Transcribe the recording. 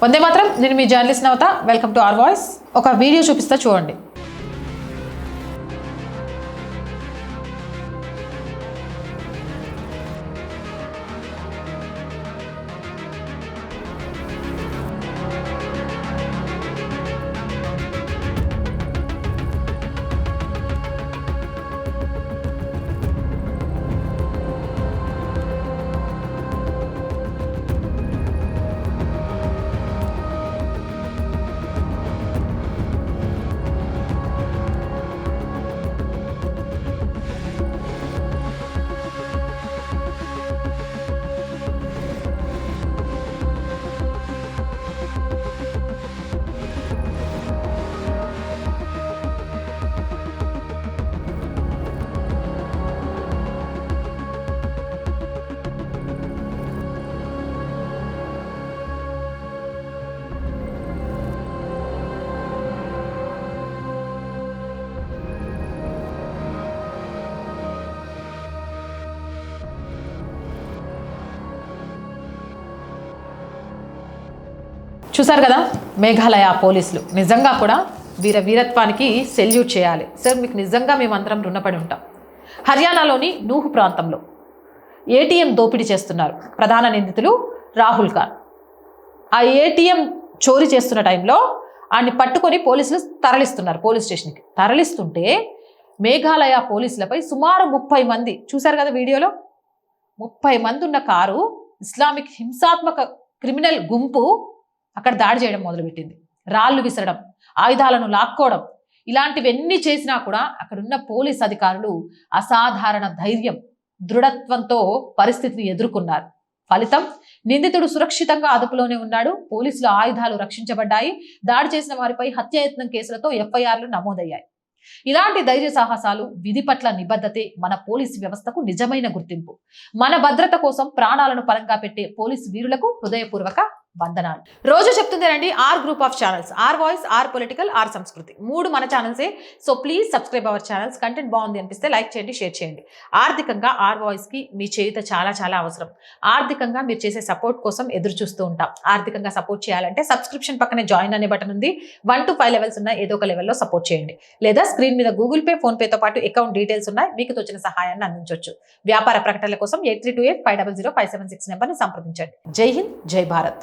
వందే మాత్రం. నేను మీ journalist Navatha. Welcome to R Voice. ఒక వీడియో చూపిస్తా చూడండి. చూసారు కదా, మేఘాలయ పోలీసులు నిజంగా కూడా వీరత్వానికి సెల్యూట్ చేయాలి సార్. మీకు నిజంగా మేమందరం రుణపడి ఉంటాం. హర్యానాలోని నూహ్ ప్రాంతంలో ఏటీఎం దోపిడీ చేస్తున్నారు ప్రధాన నిందితులు రాహుల్ ఖాన్. ఆ ఏటీఎం చోరీ చేస్తున్న టైంలో ఆయన్ని పట్టుకొని పోలీసులు తరలిస్తున్నారు. పోలీస్ స్టేషన్కి తరలిస్తుంటే మేఘాలయ పోలీసులపై సుమారు 30 మంది, చూశారు కదా వీడియోలో, 30 మంది ఉన్న కారు ఇస్లామిక్ హింసాత్మక క్రిమినల్ గుంపు అక్కడ దాడి చేయడం మొదలుపెట్టింది. రాళ్లు విసరడం, ఆయుధాలను లాక్కోవడం, ఇలాంటివన్నీ చేసినా కూడా అక్కడున్న పోలీస్ అధికారులు అసాధారణ ధైర్యం, దృఢత్వంతో పరిస్థితిని ఎదుర్కొన్నారు. ఫలితం, నిందితుడు సురక్షితంగా అదుపులోనే ఉన్నాడు. పోలీసుల ఆయుధాలు రక్షించబడ్డాయి. దాడి చేసిన వారిపై హత్యాయత్నం కేసులతో ఎఫ్ఐఆర్లు నమోదయ్యాయి. ఇలాంటి ధైర్య సాహసాలు, విధి పట్ల నిబద్ధతే మన పోలీసు వ్యవస్థకు నిజమైన గుర్తింపు. మన భద్రత కోసం ప్రాణాలను పరంగా పెట్టే పోలీసు వీరులకు హృదయపూర్వక వందనాలు. రోజు చెప్తుందేనండి, R group of channels, R Voice, R Political, R Samskruthi, 3 మన ఛానల్సే. So please subscribe our channels. Content బాగుంది అనిపిస్తే లైక్ చేయండి, షేర్ చేయండి. ఆర్థికంగా ఆర్ వాయిస్కి మీ చేయుత చాలా చాలా అవసరం. ఆర్థికంగా మీరు చేసే సపోర్ట్ కోసం ఎదురు చూస్తూ ఉంటాం. ఆర్థికంగా సపోర్ట్ చేయాలంటే సబ్స్క్రిప్షన్ పక్కనే జాయిన్ అనే బటన్ ఉంది. 1 to 5 లెవెల్స్ ఉన్న ఏదో ఒక లెవెల్లో సపోర్ట్ చేయండి. లేదా స్క్రీన్ మీద గూగుల్ పే, ఫోన్ పేతో పాటు అకౌంట్ డీటెయిల్స్ ఉన్నాయి. మీకు తోచిన సహాయాన్ని అందించవచ్చు. వ్యాపార ప్రకటనల కోసం 8328500576 నెంబర్ని సంప్రదించండి. జై హింద్, జై భారత్.